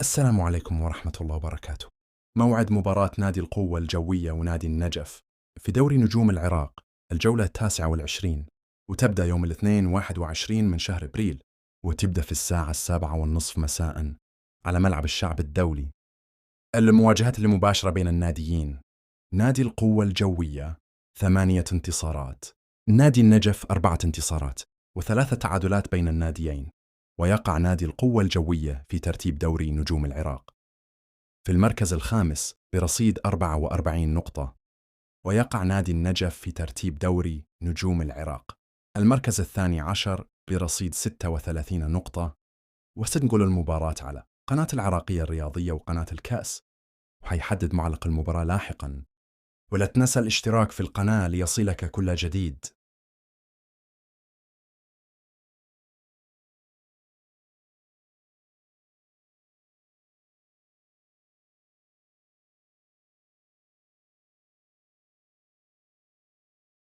السلام عليكم ورحمة الله وبركاته. موعد مباراة نادي القوة الجوية ونادي النجف في دوري نجوم العراق، الجولة 29، وتبدأ يوم الاثنين 21 من شهر أبريل، وتبدأ في الساعة 7:30 مساء على ملعب الشعب الدولي. المواجهات المباشرة بين الناديين: نادي القوة الجوية 8 انتصارات، نادي النجف 4 انتصارات و3 تعادلات بين الناديين. ويقع نادي القوة الجوية في ترتيب دوري نجوم العراق في المركز الخامس برصيد 44 نقطة، ويقع نادي النجف في ترتيب دوري نجوم العراق المركز الثاني عشر برصيد 36 نقطة. وستنقل المباراة على قناة العراقية الرياضية وقناة الكأس، وحيحدد معلق المباراة لاحقاً. ولا تنسى الاشتراك في القناة ليصلك كل جديد.